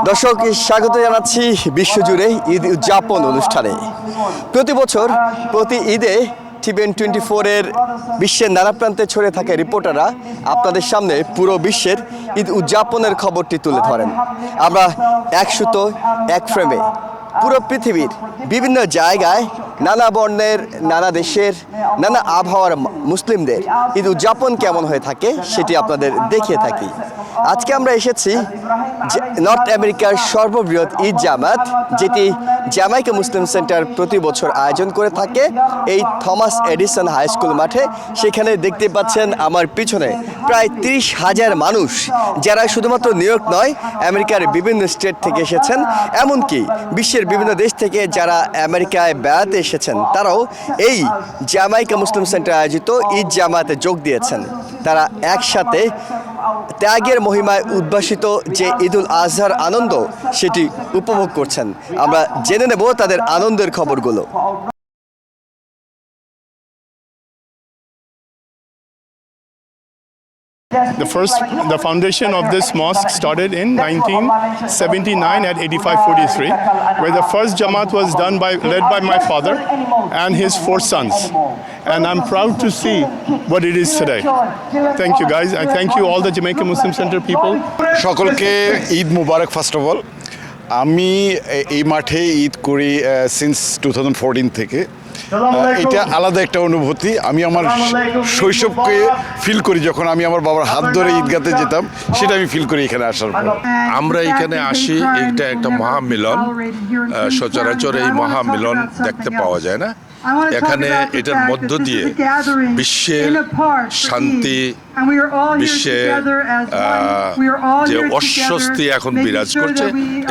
দর্শক স্বাগত জানাচ্ছি বিশ্বজুড়ে ঈদ উদযাপন অনুষ্ঠানে। প্রতি বছর প্রতি ঈদে TVN24 এর বিশ্বের নানা প্রান্তে ছড়িয়ে থাকা রিপোর্টাররা আপনাদের সামনে পুরো বিশ্বের ঈদ উদযাপনের খবরটি তুলে ধরেন। আমরা এক সুতো এক ফ্রেমে পুরো পৃথিবীর বিভিন্ন জায়গায় নানা বর্ণের, নানা দেশের, নানা আবহাওয়ার মুসলিমদের ঈদ উদযাপন কেমন হয়ে থাকে সেটি আপনাদের দেখিয়ে থাকি। আজকে আমরা এসেছি নর্থ আমেরিকার সর্ববৃহৎ ঈদ জামাত, যেটি জ্যামাইকা মুসলিম সেন্টার প্রতি বছর আয়োজন করে থাকে এই থমাস এডিসন হাই স্কুল মাঠে। সেখানে দেখতে পাচ্ছেন আমার পিছনে প্রায় 30,000 মানুষ, যারা শুধুমাত্র নিউ ইয়র্ক নয়, আমেরিকার বিভিন্ন স্টেট থেকে এসেছেন, এমনকি বিশ্বের বিভিন্ন দেশ থেকে যারা আমেরিকায় বেড়াতে এসেছেন তারাও এই জ্যামাইকা মুসলিম সেন্টার আয়োজিত ঈদ জামাতে যোগ দিয়েছেন। তারা একসাথে ত্যাগের মহিমায় উদ্ভাসিত যে ঈদুল আজহার আনন্দ সেটি উপভোগ করছেন। আমরা জেনে নেব তাদের আনন্দের খবরগুলো। The foundation of this mosque started in 1979 at 8543, where the first Jamaat was led by my father and his 4 sons. And I'm proud to see what it is today. Thank you guys. I thank you all the Jamaica Muslim Center people. সকলকে ঈদ মুবারক। First of all, আমি এই মাঠে ঈদ করি since 2014 থেকে। এটা আলাদা একটা অনুভূতি। আমি আমার শৈশবকে ফিল করি, যখন আমি আমার বাবার হাত ধরে ঈদগাতে যেতাম, সেটা আমি ফিল করি এখানে আসার পর। আমরা এখানে আসি, এটা একটা মহামিলন। সচরাচর এই মহামিলন দেখতে পাওয়া যায় না। এখানে এটার মধ্য দিয়ে বিশ্বের শান্তি, বিশ্বে যে অস্বস্তি এখন বিরাজ করছে,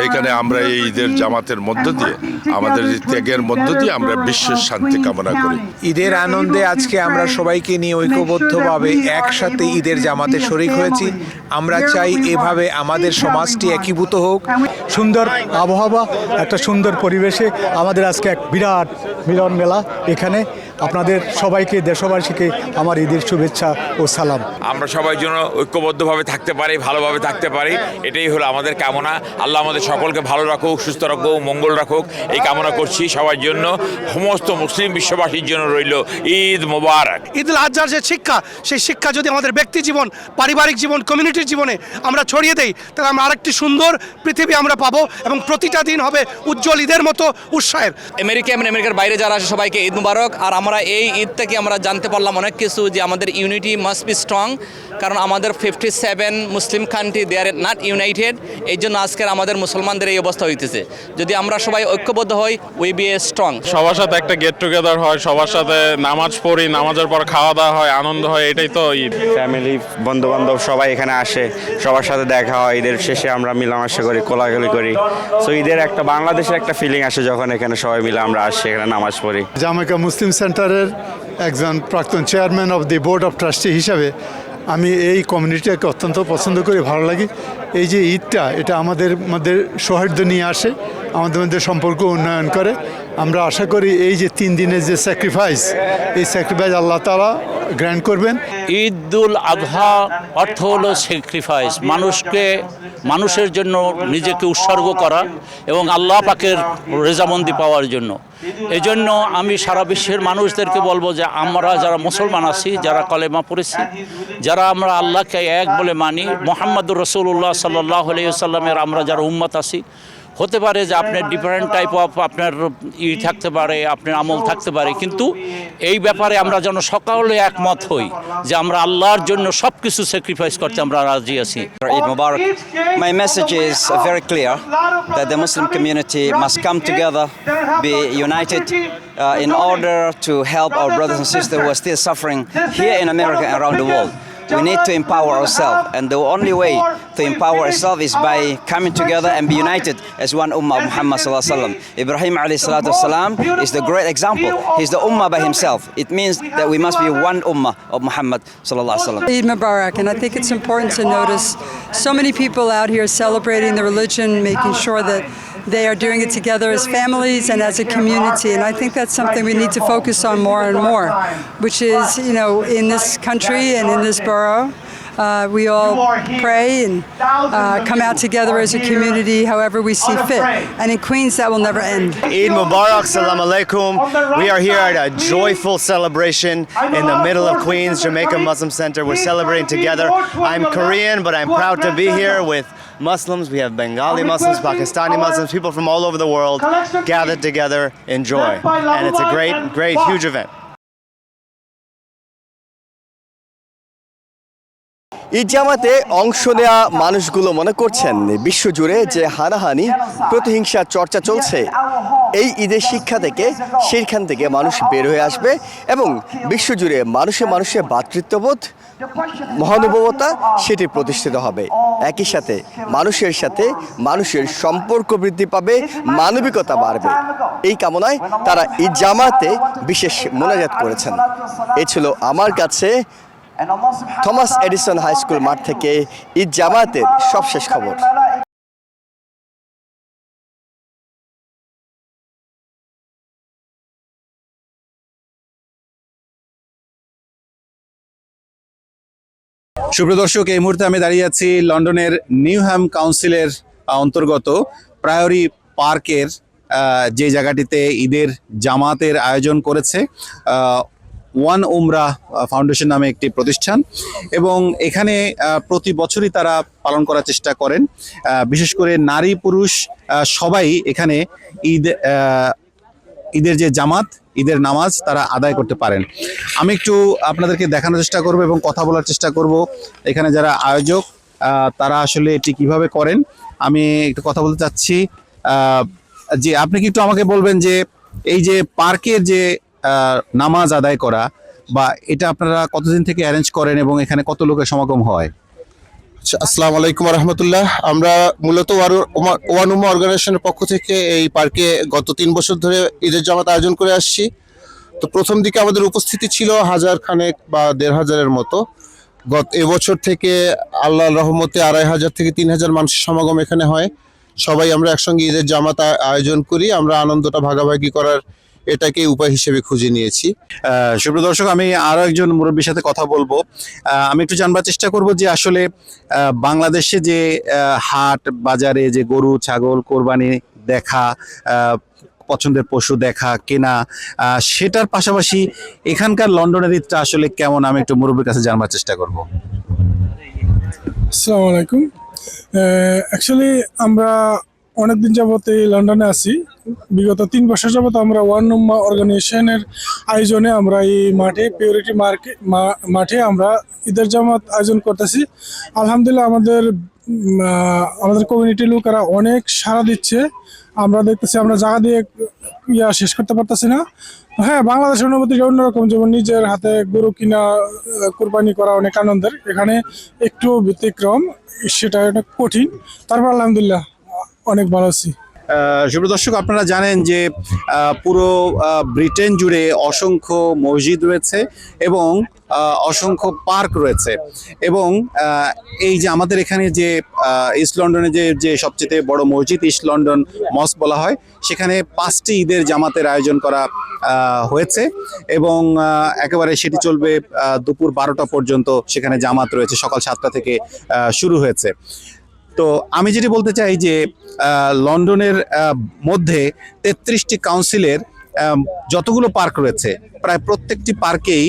এখানে আমরা এই ঈদের জামাতের মধ্য দিয়ে, আমাদের ত্যাগের মধ্য দিয়ে আমরা বিশ্বের শান্তি কামনা করি। ঈদের আনন্দে আজকে আমরা সবাইকে নিয়ে ঐক্যবদ্ধভাবে একসাথে ঈদের জামাতে শরিক হয়েছি। আমরা চাই এভাবে আমাদের সমাজটি একীভূত হোক। সুন্দর আবহাওয়া, একটা সুন্দর পরিবেশে আমাদের আজকে এক বিরাট মিলন মেলা। এখানে আপনাদের সবাইকে, দেশবাসীকে আমার ঈদের শুভেচ্ছা ও সালাম। আমরা সবাই যেন ঐক্যবদ্ধভাবে থাকতে পারি, ভালোভাবে থাকতে পারি, এটাই হলো আমাদের কামনা। আল্লাহ আমাদের সকলকে ভালো রাখুক, সুস্থ রাখুক, মঙ্গল রাখুক, এই কামনা করছি সবার জন্য। সমস্ত মুসলিম বিশ্ববাসীর জন্য রইল ঈদ মোবারক। ঈদুল আজহার যে শিক্ষা, সেই শিক্ষা যদি আমাদের ব্যক্তি জীবন, পারিবারিক জীবন, কমিউনিটির জীবনে আমরা ছড়িয়ে দেই, তাহলে আমরা আরেকটি সুন্দর পৃথিবী আমরা পাবো এবং প্রতিটা দিন হবে উজ্জ্বল ঈদের মতো উৎসাহের। আমেরিকা এবং আমেরিকার বাইরে যারা আসে সবাইকে ঈদ মুবারক। আর আমরা এই ঈদ থেকে আমরা জানতে পারলাম অনেক কিছু, যে আমাদের ইউনিটি মাস্ট বি স্ট্রং, কারণ আমাদের 57 Muslim country they are not united. এই জন্য আজকের আমাদের মুসলমানদের এই অবস্থা হইতেছে। যদি আমরা সবাই ঐক্যবদ্ধ হই, উই বি এ স্ট্রং। সবার সাথে একটা গেট টুগেদার হয়, সবার সাথে নামাজ পড়ি, নামাজের পর খাওয়া দাওয়া হয়, আনন্দ হয়, এটাই তো ঈদ। ফ্যামিলি, বন্ধু বান্ধব সবাই এখানে আসে, সবার সাথে দেখা হয়। ঈদের শেষে আমরা মিলামেশা করি, কোলাকুলি করি। সো ঈদের একটা বাংলাদেশের একটা ফিলিং আসে যখন এখানে সবাই মিলে আমরা আসি, এখানে নামাজ পড়ি। জামাইকা মুসলিম সেন্টারের একজন প্রাক্তন chairman of the board of trustee হিসাবে আমি এই কমিউনিটিকে অত্যন্ত পছন্দ করি, ভালো লাগে। এই যে ঈদটা, এটা আমাদের মধ্যে সৌহার্দ্য নিয়ে আসে, আমাদের মধ্যে সম্পর্ক উন্নয়ন করে। আমরা আশা করি এই যে 3 দিনের যে স্যাক্রিফাইস, এই স্যাক্রিফাইস আল্লাহ তাআলা গ্র্যান্ট করবেন। ঈদুল আজহা অর্থ হলো স্যাক্রিফাইস, মানুষের জন্য নিজেকে উৎসর্গ করা এবং আল্লাহ পাকের রেজামন্দি পাওয়ার জন্য। এই জন্য আমি সারা বিশ্বের মানুষদেরকে বলবো যে আমরা যারা মুসলমান আছি, যারা কলেমা পড়েছি, যারা আমরা আল্লাহকে এক বলে মানি, মুহাম্মদুর রাসূলুল্লাহ সাল্লাল্লাহু আলাইহি ওয়াসাল্লামের আমরা যারা উম্মত আছি, হতে পারে যে আপনার ডিফারেন্ট টাইপ অফ আপনার থাকতে পারে, আপনার আমল থাকতে পারে, কিন্তু এই ব্যাপারে আমরা যেন সকলে একমত হই যে আমরা আল্লাহর জন্য সব কিছু স্যাক্রিফাইস করতে আমরা রাজি আছি। Eid Mubarak. My message is very clear that the Muslim community must come together, be united in order to help our brothers and sisters who are still suffering here in America and around the world. We need to empower ourselves, and the only way to empower ourselves is by coming together and be united as one ummah of Muhammad sallallahu alaihi wasallam. Ibrahim alayhi salatu wasalam is the great example. He's the ummah by himself. It means that we must be one ummah of Muhammad sallallahu alaihi wasallam. Eid Mubarak, and I think it's important to notice so many people out here celebrating the religion, making sure that they are doing it together as families and as a community, and I think that's something we need to focus on more and more, which is, in this country and in this borough, We all pray and come out together as a community however we see fit. And in Queens, that will never end. Eid Mubarak, Salam Alaikum. We are here at a joyful celebration in the middle of Queens, Jamaica Muslim Center. We're celebrating together. I'm Korean, but I'm proud to be here with Muslims. We have Bengali Muslims, Pakistani Muslims, people from all over the world gathered together in joy. And it's a great, huge event. Eid জামাতে অংশ নেওয়া মানুষগুলো মনে করছেন বিশ্বজুড়ে যে হানাহানি প্রতিহিংসার চর্চা চলছে এই ঈদের শিক্ষা থেকে সেখান থেকে মানুষ বের হয়ে আসবে এবং বিশ্বজুড়ে মানুষে মানুষে ভ্রাতৃত্ববোধ মহানুভবতা সেটি প্রতিষ্ঠিত হবে। একই সাথে মানুষের সম্পর্ক বৃদ্ধি পাবে, মানবিকতা বাড়বে। এই কামনায় তারা ঈদ জামাতে বিশেষ মোনাজাত করেছেন। এ ছিল আমার কাছে থমাস এডিসন হাই স্কুল মাঠ থেকে ঈদ জামাতের সবশেষ খবর। সুপ্রিয় দর্শক, এই মুহূর্তে আমি দাঁড়িয়ে আছি লন্ডনের নিউহ্যাম কাউন্সিলের অন্তর্গত প্রায়োরি পার্কের যে জায়গাটিতে ঈদের জামাতের আয়োজন করেছে ওয়ান উমরা ফাউন্ডেশন নামে একটি প্রতিষ্ঠান, এবং এখানে প্রতি বছরই তারা পালন করার চেষ্টা করেন। বিশেষ করে নারী পুরুষ সবাই এখানে ঈদের যে জামাত, ঈদের নামাজ তারা আদায় করতে পারেন। আমি একটু আপনাদেরকে দেখানোর চেষ্টা করব এবং কথা বলার চেষ্টা করব এখানে যারা আয়োজক তারা আসলে এটি কিভাবে করেন। আমি একটু কথা বলতে চাচ্ছি যে আপনি কি একটু আমাকে বলবেন যে এই যে পার্কের যে নামাজ আদায় করা বা এটা আপনারা কতদিন থেকে অ্যারেঞ্জ করেন এবং এখানে কত লোকের সমাগম হয়? আসসালামু আলাইকুম রহমতুল্লাহ। আমরা মূলত ওয়ান উম্মাহ অর্গানাইজেশনের পক্ষ থেকে এই পার্কে গত 3 বছর ধরে ঈদের জামাত আয়োজন করে আসছি। তো প্রথম দিকে আমাদের উপস্থিতি ছিল 1000 খানেক বা 1500-এর মতো। এবছর থেকে আল্লাহর রহমতে 2500 থেকে 3000 মানুষের সমাগম এখানে হয়। সবাই আমরা একসঙ্গে ঈদের জামাত আয়োজন করি। আমরা আনন্দটা ভাগাভাগি করার এটাকে উপায় হিসেবে খুঁজে নিয়েছি। সুপ্রিয় দর্শক, আমি আরো একজন মুরব্বীর সাথে কথা বলবো। আমি একটু জানবার চেষ্টা করব যে আসলে বাংলাদেশে যে হাট বাজারে যে গরু ছাগল কোরবানি দেখা, পছন্দের পশু দেখা কেনা, সেটার পাশাপাশি এখানকার লন্ডনের ঈদটা আসলে কেমন, আমি একটু মুরব্বীর কাছে জানবার চেষ্টা করব। আসসালামু আলাইকুম। অ্যাকচুয়ালি আমরা অনেকদিন যাবত এই লন্ডনে আছি। বিগত 3 বছর যাবত আমরা ওয়ান উম্মাহ অর্গানাইজেশনের আয়োজনে আমরা এই মাঠে পিউরিটি মাঠে আমরা ঈদের জামাত আয়োজন করতেছি। আলহামদুলিল্লাহ আমাদের কমিউনিটির লোকেরা অনেক সাড়া দিচ্ছে। আমরা দেখতেছি আমরা জায়গা দিয়ে শেষ করতে পারতেছি না। হ্যাঁ, বাংলাদেশের অনুভূতিটা অন্যরকম, যেমন নিজের হাতে গরু কিনা কোরবানি করা অনেক আনন্দের। এখানে একটু ব্যতিক্রম, সেটা অনেক কঠিন। তারপর আলহামদুলিল্লাহ অনেক ভালো আছি। সুপ্রিয় দর্শক, আপনারা জানেন যে পুরো ব্রিটেন জুড়ে অসংখ্য মসজিদ রয়েছে এবং অসংখ্য পার্ক রয়েছে, এবং এই যে আমাদের এখানে যে ইস্ট লন্ডনে যে সবচেয়ে বড় মসজিদ ইস্ট লন্ডন মস্ক বলা হয়, সেখানে 5টি ঈদের জামাতের আয়োজন করা হয়েছে এবং একেবারে সেটি চলবে দুপুর 12টা পর্যন্ত। সেখানে জামাত রয়েছে, সকাল 7টা থেকে শুরু হয়েছে। তো আমি যেটি বলতে চাই যে লন্ডনের মধ্যে 33টি কাউন্সিলের যতগুলো পার্ক রয়েছে প্রায় প্রত্যেকটি পার্কেই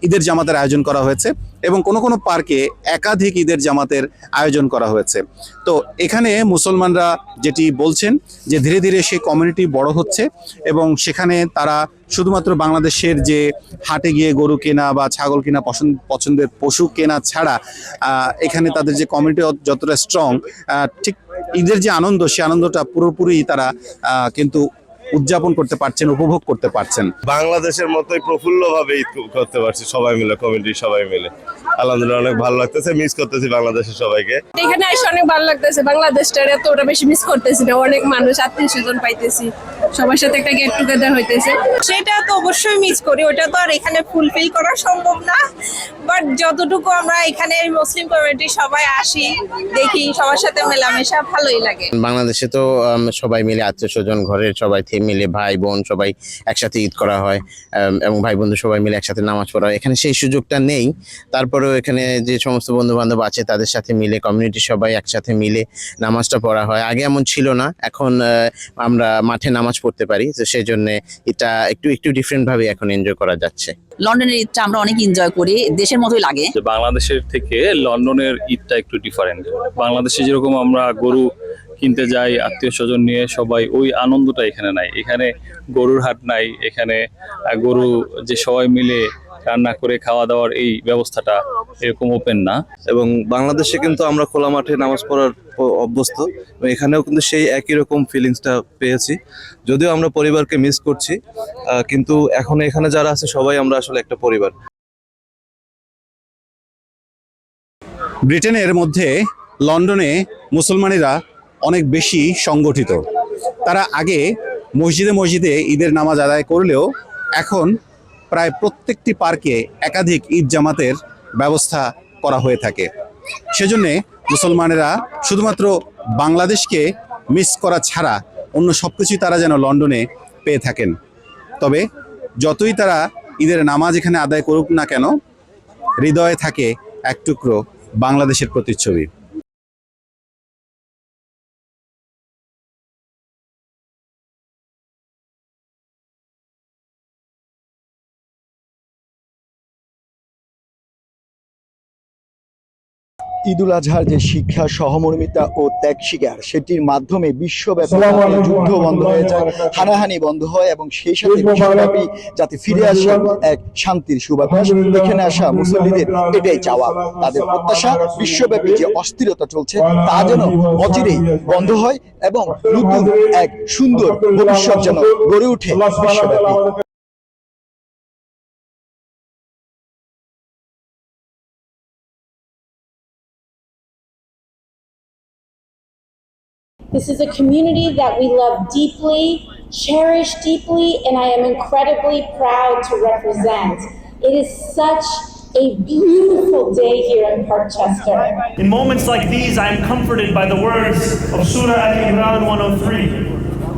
ঈদের জামাতের আয়োজন করা হয়েছে এবং কোনো পার্কে একাধিক ঈদের জামাতের আয়োজন করা হয়েছে। তো এখানে মুসলমানরা যেটি বলছেন যে ধীরে ধীরে সেই কমিউনিটি বড় হচ্ছে এবং সেখানে তারা শুধুমাত্র বাংলাদেশের যে হাটে গিয়ে গরু কেনা বা ছাগল কেনা পছন্দের পশু কেনা ছাড়া এখানে তাদের যে কমিউনিটি যতটা স্ট্রং, ঠিক ঈদের যে আনন্দ, সেই আনন্দটা পুরোপুরি তারা কিন্তু উদযাপন করতে পারছেন, উপভোগ করতে পারছেন। বাংলাদেশের মতোই প্রফুল্লভাবে ঈদ করতে পারছি সবাই মিলে, কমিউনিটি সবাই মিলে। আলহামদুলিল্লাহ অনেক ভালো লাগতেছে, মিস করতেছি বাংলাদেশের সবাইকে। এখানে এসে অনেক ভালো লাগতেছে, বাংলাদেশটা এতটা বেশি মিস করতেছি না, অনেক মানুষ আত্মীয় স্বজন পাইতেছি, সবার সাথে একটা গেট টুগেদার হইতেছে। সেটা তো অবশ্যই মিস করি, ওটা তো আর এখানে ফুলফিল করা সম্ভব না, বাট যতটুকু আমরা এখানে মুসলিম কমিউনিটি সবাই আসি দেখি সবার সাথে মেলামেশা ভালোই লাগে। বাংলাদেশে তো সবাই মিলে আত্মীয় স্বজন ঘরের সবাই মিলে ভাই বোন সবাই একসাথে ঈদ করা হয় এবং ভাই বন্ধু সবাই মিলে একসাথে নামাজ পড়া হয়। এখানে সেই সুযোগটা নেই, তারপরেও এখানে যে সমস্ত বন্ধু বান্ধব আছে তাদের সাথে মিলে কমিউনিটি সবাই একসাথে মিলে নামাজটা পড়া হয়। আগে এমন ছিল না, এখন আমরা মাঠে নামাজ পড়তে পারি, তো সেই জন্য এটা একটু ডিফারেন্ট ভাবে এখন এনজয় করা যাচ্ছে। লন্ডনের ঈদটা আমরা অনেক এনজয় করি, দেশের মতোই লাগে। বাংলাদেশের থেকে লন্ডনের ঈদটা একটু ডিফারেন্ট। বাংলাদেশে যেরকম আমরা গরু কিনতে যাই আত্মীয় স্বজন নিয়ে, সবাই ওই আনন্দটা এখানে নাই। এখানে গরুর হাট নাই, এখানে গরু যে সবাই মিলে রান্না করে খাওয়া দাওয়ার এই ব্যবস্থাটা এরকম ওপেন না। এবং বাংলাদেশে কিন্তু আমরা খোলা মাঠে নামাজ পড়ার অভ্যস্ত, এখানেও কিন্তু সেই একই রকম ফিলিংসটা পেয়েছি। যদিও আমরা পরিবারকে মিস করছি, কিন্তু এখন এখানে যারা আছে সবাই আমরা আসলে একটা পরিবার। ব্রিটেনের মধ্যে লন্ডনে মুসলমানেরা অনেক বেশি সংগঠিত। তারা আগে মসজিদে মসজিদে ঈদের নামাজ আদায় করলেও এখন প্রায় প্রত্যেকটি পার্কে একাধিক ঈদ জামাতের ব্যবস্থা করা হয়ে থাকে। সেজন্যে মুসলমানেরা শুধুমাত্র বাংলাদেশকে মিস করা ছাড়া অন্য সব কিছুই তারা যেন লন্ডনে পেয়ে থাকেন। তবে যতই তারা ঈদের নামাজ এখানে আদায় করুক না কেন, হৃদয়ে থাকে এক টুকরো বাংলাদেশের প্রতিচ্ছবি। ঈদুল আজহার যে শিক্ষা, সহমর্মিতা ও ত্যাগ শিকার, সেটির মাধ্যমে বিশ্বব্যাপী যুদ্ধ বন্ধ হয়ে যায়, হানাহানি বন্ধ হয় এবং সেই সাথে বিশ্বব্যাপী যাতে ফিরে আসে এক শান্তির সুবাতাস। এখানে আসা মুসল্লিদের এটাই চাওয়া, তাদের প্রত্যাশা বিশ্বব্যাপী যে অস্থিরতা চলছে তা যেন অচিরেই বন্ধ হয় এবং নতুন এক সুন্দর ভবিষ্যৎ যেন গড়ে ওঠে বিশ্বব্যাপী। This is a community that we love deeply, cherish deeply, and I am incredibly proud to represent. It is such a beautiful day here in Parkchester. In moments like these, I am comforted by the words of Surah Al-Imran 103.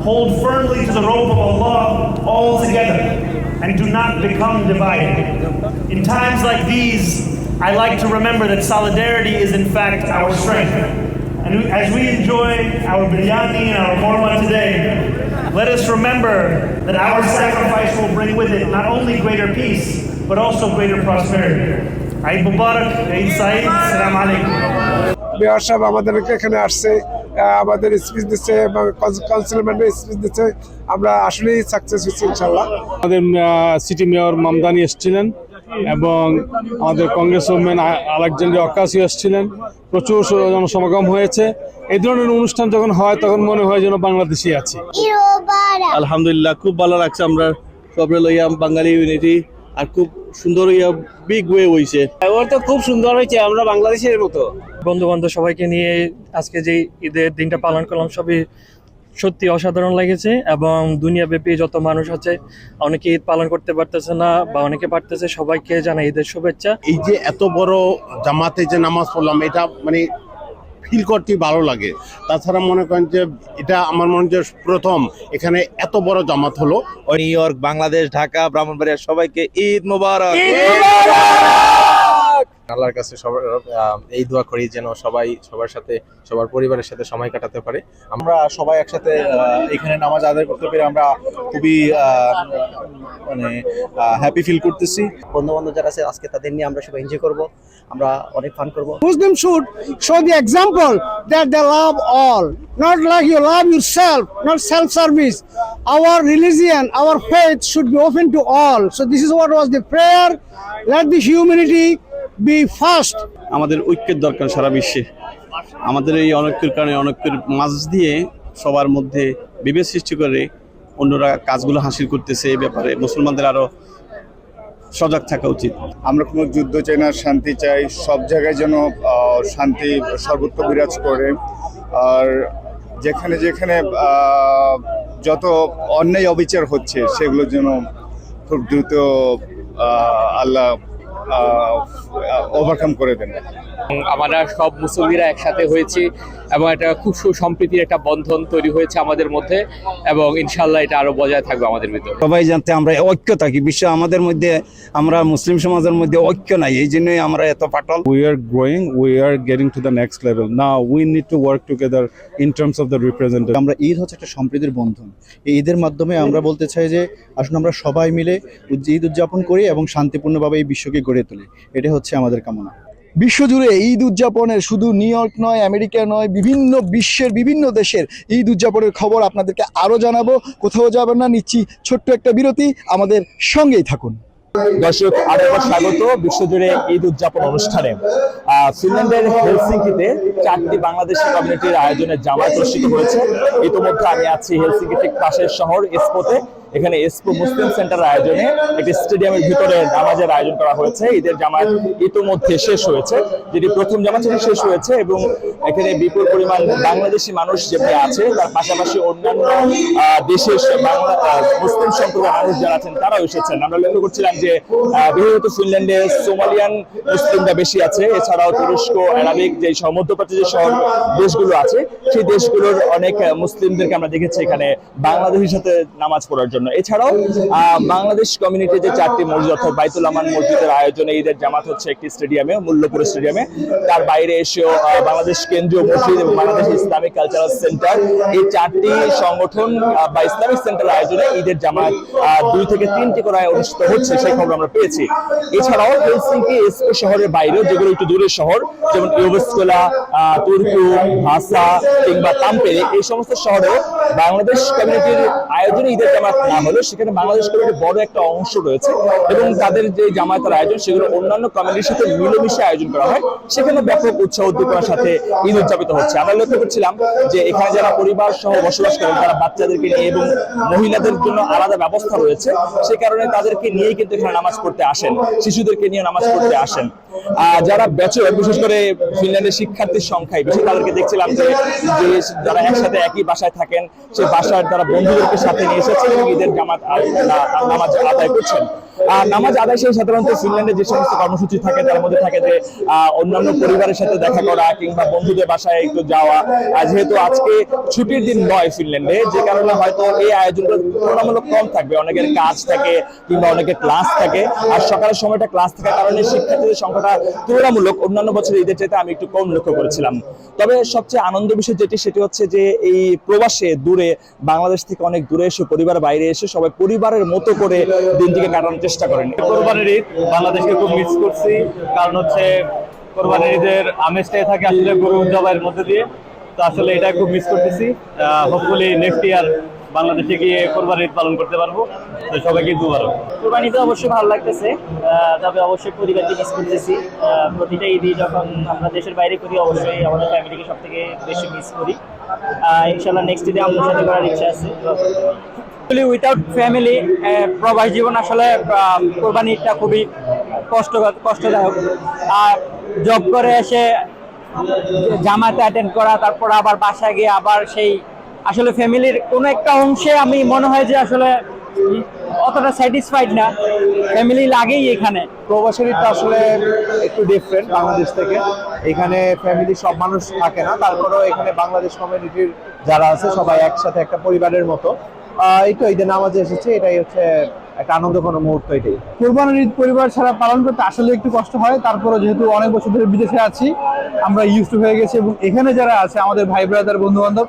Hold firmly to the rope of Allah all together and do not become divided. In times like these, I like to remember that solidarity is in fact our strength. And as we enjoy our biryani and our korma today, let us remember that our sacrifice will bring with it not only greater peace, but also greater prosperity. Eid Mubarak, Eid Saeed, Assalamu alaikum. Mayor সাহেব আমাদেরকে এখানে আসছে, আমাদের speech দিচ্ছে এবং কাউন্সিলরম্যানের speech দিচ্ছে, আমরা আসলেই সাকসেস হচ্ছি ইনশাল্লাহ। আমাদের সিটি মেয়র মামদানি এসেছিলেন এবং আমাদের কংগ্রেসম্যান আলেকজান্ডার অকাসিও এসেছিলেন। প্রচুর জনসমাগম হয়েছে। এই ধরনের অনুষ্ঠান যখন হয় তখন মনে হয় যেন বাংলাদেশে আছি। আলহামদুলিল্লাহ, খুব ভালো লাগছে। আমরা সবরে লইয়া বাঙালি ইউনিটি আর খুব সুন্দর বিগ ওয়ে হয়েছে। ওর তো খুব সুন্দর হয়েছে, আমরা বাংলাদেশের মতো। বন্ধু বান্ধব সবাইকে নিয়ে আজকে যে ঈদের দিনটা পালন করলাম, সবই সত্যি অসাধারণ লেগেছে এবং দুনিয়াব্যাপী যত মানুষ আছে অনেকে ঈদ পালন করতে পারতেছে না বা অনেকে পারতেছে, সবাইকে জানাই ঈদের শুভেচ্ছা। এই যে এত বড় জামাতে যে নামাজ পড়লাম, এটা মানে ফিল করতে ভালো লাগে। তাছাড়া মনে করেন যে এটা আমার মনে হয় প্রথম এখানে এত বড় জামাত হলো। নিউ ইয়র্ক, বাংলাদেশ, ঢাকা, ব্রাহ্মণবাড়িয়া সবাইকে ঈদ মোবারক। আল্লাহর কাছে সবার এই দোয়া করি যেন সবাই সবার সাথে, সবার পরিবারের সাথে সময় কাটাতে পারে। আমরা সবাই একসাথে এখানে নামাজ আদায় করতে পেরে আমরা খুবই মানে হ্যাপি ফিল করতেছি। বন্ধু বান্ধব যারা আছে আজকে তাদের নিয়ে আমরা সবাই এনজয় করব, আমরা অনেক ফান করব। Muslims should show the example that they love all, not like you love yourself, not self-service. Our religion, our faith should be open to all. So this is what was the prayer. Let the humanity be first. আমাদের ঐক্যের দরকার সারা বিশ্বে। আমাদের এই অনৈক্যের কারণে, অনৈক্যের মাঝ দিয়ে সবার মধ্যে বিভেদ সৃষ্টি করে অন্যরা কাজগুলো হাসিল করতেছে। এই ব্যাপারে মুসলমানদের আরো সজাগ থাকা উচিত। আমরা কোনো যুদ্ধ চাই না, শান্তি চাই। সব জায়গায় যেন শান্তি সর্বত্র বিরাজ করে। আর যেখানে যেখানে যত অন্যায় অবিচার হচ্ছে সেগুলোর জন্য খুব দ্রুত আল্লাহ ওভারকাম করে দেন। আমরা সব মুসল্লিরা একসাথে হয়েছি এবং এটা খুব সুসম্প্রীতির একটা বন্ধন তৈরি হয়েছে আমাদের মধ্যে এবং ইনশাআল্লাহ এটা আরো বজায় থাকবে আমাদের ভিতরে। সবাই জানতে আমরা ঐক্য থাকি, বিশ্ব আমাদের মধ্যে, আমরা মুসলিম সমাজের মধ্যে ঐক্য নাই, এই জন্যই আমরা এত ফাটল। We are growing, we are getting to the next level. Now we need to work together in terms of the representative. আমরা ঈদ হচ্ছে একটা সম্প্রীতির বন্ধন। এই ঈদের মাধ্যমে আমরা বলতে চাই যে আসলে আমরা সবাই মিলে ঈদ উদযাপন করি এবং শান্তিপূর্ণভাবে এই বিশ্বকে গড়ে তুলি, এটা হচ্ছে আমাদের কামনা। বিশ্বজুড়ে ঈদ উদযাপনের শুধু নিউ ইয়র্ক নয়, আমেরিকা নয়, বিভিন্ন বিশ্বের বিভিন্ন দেশের ঈদ উদযাপনের খবর আপনাদেরকে আরও জানাবো। কোথাও যাবেন না, নিচ্ছি ছোট্ট একটা বিরতি, আমাদের সঙ্গেই থাকুন। দর্শক, আরেকবার স্বাগত বিশ্বজুড়ে ঈদ উদযাপন অনুষ্ঠানে। ফিনল্যান্ডের হেলসিঙ্কিতে 4টি বাংলাদেশি কমিউনিটির আয়োজনে জামায়াত অনুষ্ঠিত হয়েছে। ইতিমধ্যে আমি আছি হেলসিঙ্কি ঠিক পাশের শহর এসপোতে। এখানে এসপো মুসলিম সেন্টার আয়োজনে একটি স্টেডিয়ামের ভিতরে নামাজের আয়োজন করা হয়েছে। ঈদের জামাত ইতিমধ্যে শেষ হয়েছে, যেটি প্রথম জামাত সেটি শেষ হয়েছে এবং এখানে বিপুল পরিমাণ বাংলাদেশি মানুষ যেখানে আছে, তার পাশাপাশি অন্যান্য দেশের বাংলা মুসলিম সম্প্রদায়ের মানুষ যারা আছেন তারাও এসেছেন। আমরা লক্ষ্য করছিলাম যে বিশেষত ফিনল্যান্ডে সোমালিয়ান মুসলিমরা বেশি আছে, এছাড়াও তুরস্ক, আরবিক যে মধ্যপ্রাচ্যের শহর দেশগুলো আছে সেই দেশগুলোর অনেক মুসলিমদেরকে আমরা দেখেছি এখানে বাংলাদেশের সাথে নামাজ পড়ার জন্য। এছাড়াও বাংলাদেশ কমিউনিটি যে 4টি মসজিদ অর্থাৎ বাইতুল আমান মসজিদের আয়োজনে ঈদের জামাত হচ্ছে একটি স্টেডিয়ামে, মূল্যপুর স্টেডিয়ামে। তার বাইরে এসেও বাংলাদেশ কেন্দ্রীয় মসজিদ এবং বাংলাদেশ ইসলামিক কালচারাল সেন্টার, এই 4টি সংগঠন বা ইসলামিক সেন্টার আয়োজনে ঈদের জামাত 2 থেকে 3টি করে অনুষ্ঠিত হচ্ছে, সেই খবর আমরা পেয়েছি। এছাড়াও হেলসিঙ্কি এসপো শহরের বাইরেও যেগুলো একটু দূরের শহর, যেমন ইউভেস্কোলা, তুর্কু, ভাসা কিংবা তাম্পেরে, এই সমস্ত শহরেও বাংলাদেশ কমিউনিটির আয়োজনে ঈদের জামাত না হলেও সেখানে বাংলাদেশ কমিউনিটির বড় একটা অংশ রয়েছে এবং তাদের যে জামায়াতের আয়োজন সেগুলো অন্যান্য কমিউনিটির সাথে মিলেমিশে আয়োজন করা হয়, সেখানে ব্যাপক উৎসাহ উদ্দীপনার সাথে ঈদ উদযাপিত হচ্ছে। আমরা লক্ষ্য করছিলাম যে এখানে যারা পরিবার সহ বসবাস করেন তারা বাচ্চাদেরকে নিয়ে এবং মহিলাদের জন্য আলাদা ব্যবস্থা রয়েছে, সেই কারণে তাদেরকে নিয়েই কিন্তু এখানে নামাজ পড়তে আসেন, শিশুদেরকে নিয়ে নামাজ পড়তে আসেন। যারা ব্যাচেলর, বিশেষ করে ফিনল্যান্ডের শিক্ষার্থীর সংখ্যায় বেশি, তাদেরকে দেখছিলাম যে যারা একসাথে একই বাসায় থাকেন সেই বাসার তারা বন্ধুদেরকে সাথে নিয়ে এসেছেন এবং ঈদের জামাত নামাজ আদায় করছেন। নামাজ আদায় শেষে সাধারণত ফিনল্যান্ডে যে সমস্ত কর্মসূচি থাকে তার মধ্যে থাকে যে অন্যান্য পরিবারের সাথে দেখা করা কিংবা বন্ধুদের বাসায় একটু যাওয়া। যেহেতু আজকে ছুটির দিন নয় ফিনল্যান্ডে, যে কারণে হয়তো এই আয়োজনগুলো তুলনামূলক কম থাকবে। অনেকের কাজ থাকে কিংবা অনেকের ক্লাস থাকে, আর সকালের সময়টা ক্লাস থাকার কারণে শিক্ষার্থীদের সংখ্যাটা তুলনামূলক অন্যান্য বছরের ঈদের চাইতে আমি একটু কম লক্ষ্য করেছিলাম। তবে সবচেয়ে আনন্দ বিষয় সেটি হচ্ছে যে এই প্রবাসে দূরে, বাংলাদেশ থেকে অনেক দূরে এসে পরিবার বাইরে এসে সবাই পরিবারের মতো করে দিনটিকে কাটানোর চেষ্টা করেন। কোরবানির ঈদ বাংলাদেশকে খুব মিস করছি, কারণ হচ্ছে কোরবানির ঈদের আমেজটাই থাকে আসলে গরু জবাইয়ের মধ্যে দিয়ে, তো আসলে এটা খুব মিস করতেছি। হোপফুলি নেক্সট ইয়ার বাংলাদেশে গিয়ে কোরবানির ঈদ পালন করতে পারবো। তো সবাইকে দুবারও কোরবানিতে অবশ্যই ভালো লাগতেছে, তবে অবশ্যই পরিবারকে মিস করতেছি। প্রতিটা ঈদই যখন আমরা দেশের বাইরে করি অবশ্যই আমাদের ফ্যামিলিকে সব থেকে বেশি মিস করি। ইনশাল্লাহ নেক্সট ঈদে আমার সাথে করার ইচ্ছা আছে। উইথাউট ফ্যামিলি প্রবাস জীবন আসলে কোরবানিটা খুবই কষ্টদায়ক। আর জব করে এসে জামাতে অ্যাটেন্ড করা, তারপর আবার বাসায় গিয়ে আবার সেই আসলে ফ্যামিলির কোনো একটা অংশে আমি মনে হয় যে আসলে অতটা স্যাটিসফাইড না, ফ্যামিলি লাগেই এখানে। প্রবাসের ঈদটা আসলে একটু ডিফারেন্ট বাংলাদেশ থেকে, এখানে ফ্যামিলি সব মানুষ থাকে না, তারপরেও এখানে বাংলাদেশ কমিউনিটির যারা আছে সবাই একসাথে একটা পরিবারের মতো এই তো ঈদের নামাজে এসেছে, এটাই হচ্ছে একটা আনন্দঘন মুহূর্ত। এটাই কোরবানির ঈদ পরিবার ছাড়া পালন করতে আসলে একটু কষ্ট হয়, তারপরও যেহেতু অনেক বছর ধরে বিদেশে আছি আমরা ইউজড হয়ে গেছি এবং এখানে যারা আছে আমাদের ভাই ব্রাদার বন্ধু বান্ধব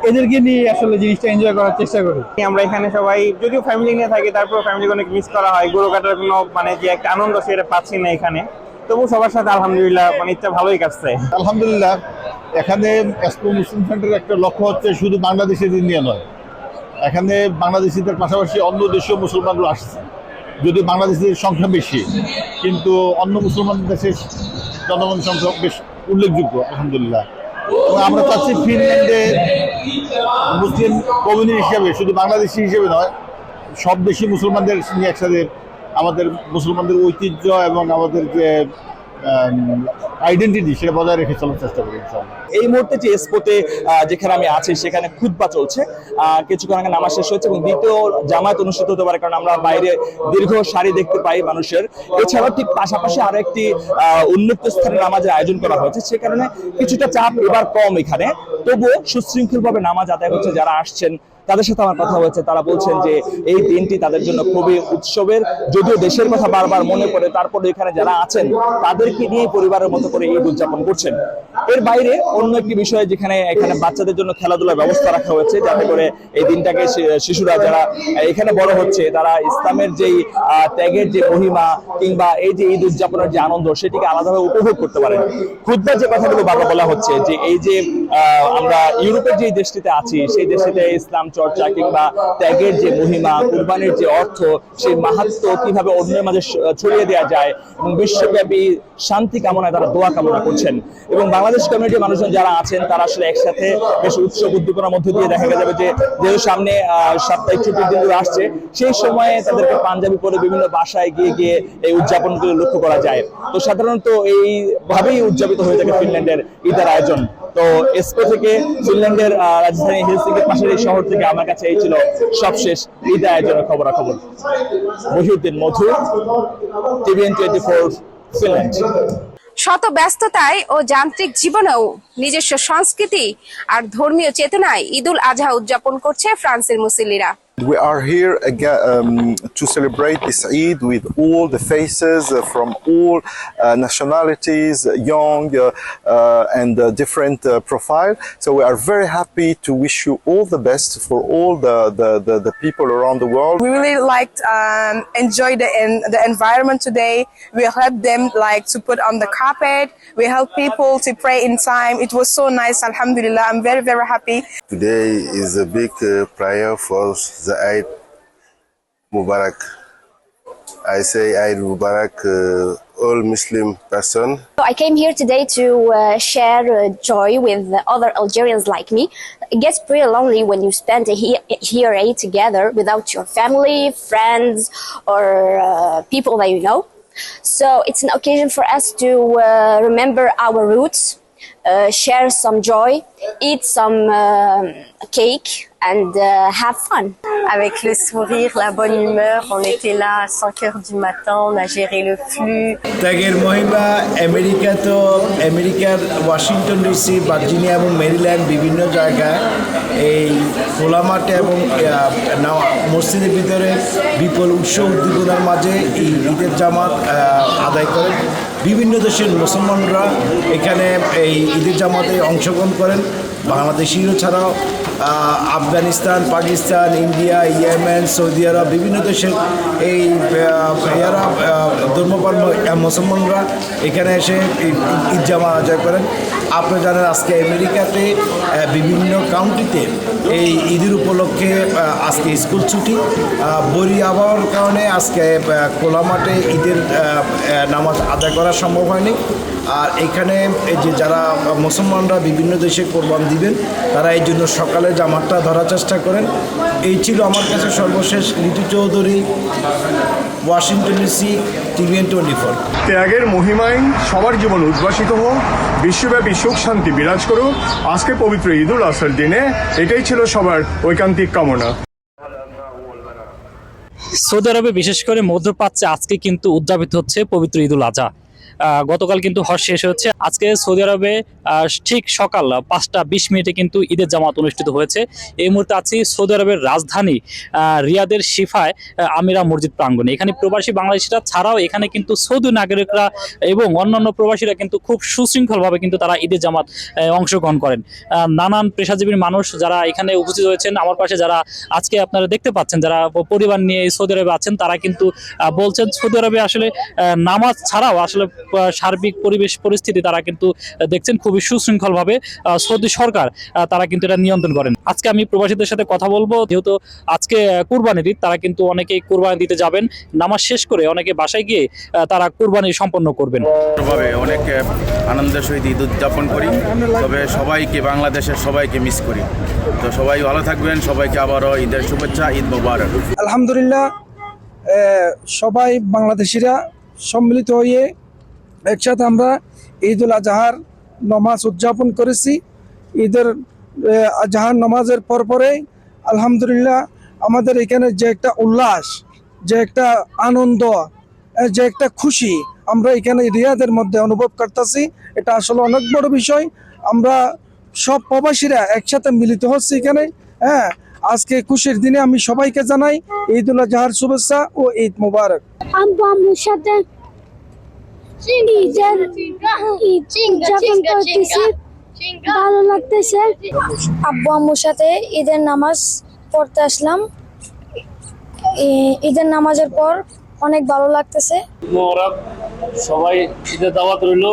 এদেরকে নিয়ে আসলে জিনিসটা এনজয় করার চেষ্টা করি। আমরা এখানে সবাই যদিও ফ্যামিলি নিয়ে থাকি, তারপর ফ্যামিলিকে অনেক মিস করা হয়। গরু কাটার কোনো মানে যে একটা আনন্দ সেটা পাচ্ছি না এখানে, তবু সবার সাথে আলহামদুলিল্লাহ মানে ইচ্ছা ভালোই কাটছে। আলহামদুলিল্লাহ এখানে এসপো মুসলিম সেন্টারের একটা লক্ষ্য হচ্ছে শুধু বাংলাদেশিদের নিয়ে নয়, এখানে বাংলাদেশিদের পাশাপাশি অন্য দেশীয় মুসলমানরা আসছে। যদি বাংলাদেশিদের সংখ্যা বেশি, কিন্তু অন্য মুসলমান দেশের জনগণ সংখ্যা বেশ উল্লেখযোগ্য আলহামদুলিল্লাহ। এবং আমরা চাচ্ছি ফিনল্যান্ডে মুসলিম কমিউনিটি হিসেবে, শুধু বাংলাদেশি হিসেবে নয়, সব দেশি মুসলমানদের নিয়ে একসাথে আমাদের মুসলমানদের ঐতিহ্য এবং আমাদের যে আইডেন্টিটি সেটা বজায় রেখে চলার চেষ্টা করি ইনশাআল্লাহ। এই মুহূর্তে যে স্পটে যেখানে আমি আছি সেখানে খুতবা চলছে, কিছুক্ষণ আগে নামাজ শেষ হয়েছে এবং দ্বিতীয় জামায়াত অনুষ্ঠিত হতে পারে, কারণ আমরা বাইরে দীর্ঘ সারি দেখতে পাই মানুষের। এছাড়াও ঠিক পাশাপাশি আরো একটি উন্মুক্ত স্থানে নামাজের আয়োজন করা হয়েছে, সে কারণে কিছুটা চাপ এবার কম এখানে, তবুও সুশৃঙ্খলভাবে নামাজ আদায় হচ্ছে। যারা আসছেন তাদের সাথে আমার কথা হয়েছে, তারা বলছেন যে এই দিনটি তাদের জন্য খুবই উৎসবের, যদিও দেশের কথা বারবার মনে পড়ে, তারপরে এখানে যারা আছেন তাদেরকে নিয়ে পরিবারের মতো করে ঈদ উদযাপন করছেন। এর বাইরে অন্য একটি বিষয়, যেখানে এখানে বাচ্চাদের জন্য খেলাধুলার ব্যবস্থা রাখা হয়েছে, যাতে করে এই দিনটাকে শিশুরা যারা এখানে বড় হচ্ছে তারা ইসলামের যেই ত্যাগের যে মহিমা কিংবা এই যে ঈদ উদযাপনের যে আনন্দ সেটিকে আলাদাভাবে উপভোগ করতে পারেন। খুতবা যে কথাগুলো বারবার বলা হচ্ছে যে এই যে আমরা ইউরোপের যে দেশটিতে আছি সেই দেশটিতে ইসলাম চর্চা কিংবা ত্যাগের যে মহিমা, কুরবানির যে অর্থ, সেই মাহাত্ম্য কিভাবে অন্যের মাঝে ছড়িয়ে দেওয়া যায় এবং বিশ্বব্যাপী শান্তি কামনায় তারা দোয়া কামনা করছেন। এবং বাংলাদেশ কমিউনিটির মানুষজন যারা আছেন তারা আসলে একসাথে বেশ উৎসব উদ্দীপনার মধ্যে দিয়ে দেখা যাবে যে যেহেতু সামনে সাপ্তাহিক ছুটির দিনগুলো আসছে, সেই সময়ে তাদেরকে পাঞ্জাবি পরে বিভিন্ন বাসায় গিয়ে গিয়ে এই উদযাপনগুলো লক্ষ্য করা যায়। তো সাধারণত এইভাবেই উদযাপিত হয়ে থাকে ফিনল্যান্ডের ঈদের আয়োজন। তো এসপো থেকে ফিনল্যান্ডের রাজধানী হেলসিঙ্কির পাশের এই শহর থেকে আমার কাছে এই ছিল সবশেষ ঈদ আয়োজনের খবরাখবর। মহিউদ্দিন মধু, TVN24 ফিনল্যান্ড। শত ব্যস্ততায় ও যান্ত্রিক জীবনেও নিজস্ব সংস্কৃতি আর ধর্মীয় চেতনায় ঈদুল আজহা উদযাপন করছে ফ্রান্সের মুসল্লিরা। We are here again to celebrate this Eid with all the faces from all nationalities, young and different profile. So we are very happy to wish you all the best for all the people around the world. We really liked enjoy the environment today. We helped them like to put on the carpet. We helped people to pray in time. It was so nice. Alhamdulillah, I'm very very happy. Today is a big prayer for the Eid Mubarak. I say Eid Mubarak all Muslim person. I came here today to share joy with other Algerians like me. It gets pretty lonely when you spend here Eid together without your family, friends, or people that you know. So it's an occasion for us to remember our roots, share some joy, eat some cake, and have fun. Avec le sourire, la bonne humeur, on était là à 5 heures du matin, on a géré le flux. ত্যাগের মহিমা আমেরিকার Washington DC, Virginia এবং Maryland বিভিন্ন জায়গায় এই খোলা মাঠে এবং মসজিদের ভিতরে বিপুল উৎসব উদ্দীপনার মাঝে এই ঈদের জামাত আদায় করেন। বিভিন্ন দেশের মুসলমানরা এখানে এই ঈদের জামাতে অংশগ্রহণ করেন। বাংলাদেশিও ছাড়াও Afghanistan, Pakistan, India, Yemen, Saudi Arab বিভিন্ন দেশের এই এরা ধর্মকর্ম মুসলমানরা এখানে এসে ঈদ জামাত আদায় করেন। আপনারা জানেন আজকে আমেরিকাতে বিভিন্ন কাউন্টিতে এই ঈদের উপলক্ষে আজকে স্কুল ছুটি, বরি আবহাওয়ার কারণে আজকে খোলা মাঠে ঈদের নামাজ আদায় করা সম্ভব হয়নি। আর এখানে এই যে যারা মুসলমানরা বিভিন্ন দেশে কোরবান দিবেন তারা এই জন্য সকালে জামাতটা ধরার চেষ্টা করেন। এই ছিল আমার কাছে সর্বশেষ। Litu Chowdhury, Washington DC, TVN24। ত্যাগের মহিমায় সবার জীবন উদ্ভাসিত হোক, বিশ্বব্যাপী সুখ শান্তি বিরাজ করুক। আজকে পবিত্র ঈদুল আজহার দিনে এটাই ছিল সবার ঐকান্তিক কামনা। সৌদি আরবে বিশেষ করে মধ্যপ্রাচ্যে আজকে কিন্তু উদযাপিত হচ্ছে পবিত্র ঈদুল আজহা। গতকাল কিন্তু হজ শেষ হচ্ছে। আজকে সৌদি আরবে ঠিক সকাল 5:20 কিন্তু ঈদের জামাত অনুষ্ঠিত হয়েছে। এই মুহূর্তে আছি সৌদি আরবের রাজধানী রিয়াদের শিফায় আমিরা মসজিদ প্রাঙ্গণে। এখানে প্রবাসী বাংলাদেশিরা ছাড়াও এখানে কিন্তু সৌদি নাগরিকরা এবং অন্যান্য প্রবাসীরা কিন্তু খুব সুশৃঙ্খলভাবে কিন্তু তারা ঈদের জামাত অংশগ্রহণ করেন। নানান পেশাজীবীর মানুষ যারা এখানে উপস্থিত হয়েছেন, আমার পাশে যারা আজকে আপনারা দেখতে পাচ্ছেন যারা পরিবার নিয়ে সৌদি আরবে আছেন, তারা কিন্তু বলছেন সৌদি আরবে আসলে নামাজ ছাড়াও আসলে সার্বিক পরিবেশ পরিস্থিতি তারা কিন্তু দেখছেন খুবই সুশৃঙ্খলভাবে সৌদি সরকার তারা কিন্তু এটা নিয়ন্ত্রণ করেন। আজকে আমি প্রবাসীদের সাথে কথা বলবো, যেহেতু আজকে কুরবানির ঈদ, তারা কিন্তু অনেকেই কুরবানি দিতে যাবেন। নামাজ শেষ করে অনেকে বাসায় গিয়ে তারা কুরবানি সম্পন্ন করবেন। অনেক আনন্দের সহিত ঈদ উদযাপন করি, তবে সবাইকে বাংলাদেশের সবাইকে মিস করি। তো সবাই ভালো থাকবেন, সবাইকে আবারও ঈদের শুভেচ্ছা, ঈদ মোবারক। আলহামদুলিল্লাহ, সবাই বাংলাদেশিরা সম্মিলিত হয়ে একসাথে আমরা ঈদ উল আজহার নামাজ উদযাপন করেছি। ঈদের আজহার নামাজের পরে আলহামদুলিল্লাহ আমাদের এখানে যে একটা উল্লাস, যে একটা আনন্দ, যে একটা খুশি আমরা এখানে রিয়াদের মধ্যে অনুভব করতেছি, এটা আসলে অনেক বড় বিষয়। আমরা সব প্রবাসীরা একসাথে মিলিত হচ্ছে এখানে। হ্যাঁ, আজকে খুশির দিনে আমি সবাইকে জানাই ঈদ উল আজহার শুভেচ্ছা ও ঈদ মুবারক। আম্মুর সাথে উদযাপন করতেছি, ভালো লাগতেছে। আব্বু আম্মুর সাথে ঈদের নামাজ পড়তে আসলাম। ঈদের নামাজের পর অনেক ভালো লাগতেছে। সবাই ঈদের দাওয়াত রইল।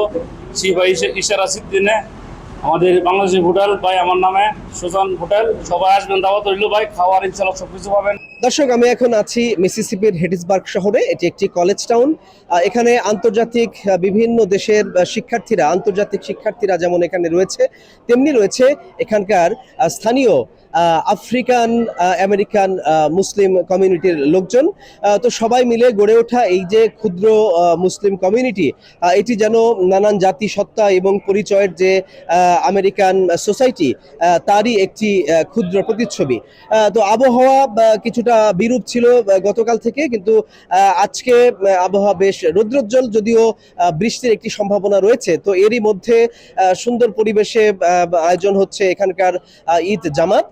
সিপাহী ইশার আসির দিনে আমাদের বাংলাদেশের হোটেল ভাই, আমার নামে সুজান হোটেল, সবাই আসবেন, দাওয়াত রইল ভাই। খাওয়ার ইনশাআল্লাহ সবকিছু পাবেন। দর্শক, আমি এখন আছি মিসিসিপির হেডিসবার্গ শহরে। এটি একটি কলেজ টাউন। এখানে আন্তর্জাতিক বিভিন্ন দেশের শিক্ষার্থীরা, আন্তর্জাতিক শিক্ষার্থীরা যেমন এখানে রয়েছে, তেমনি রয়েছে এখানকার স্থানীয় আফ্রিকান আমেরিকান মুসলিম কমিউনিটির লোকজন। তো সবাই মিলে গড়ে ওঠা এই যে ক্ষুদ্র মুসলিম কমিউনিটি, এটি যেন নানান জাতি সত্তা এবং পরিচয়ের যে আমেরিকান সোসাইটি, তারই একটি ক্ষুদ্র প্রতিচ্ছবি। তো আবহাওয়া কিছুটা বিরূপ ছিল গতকাল থেকে, কিন্তু আজকে আবহাওয়া বেশ রৌদ্রোজ্জ্বল, যদিও বৃষ্টির একটি সম্ভাবনা রয়েছে। তো এরই মধ্যে সুন্দর পরিবেশে আয়োজন হচ্ছে এখানকার ঈদ জামাত।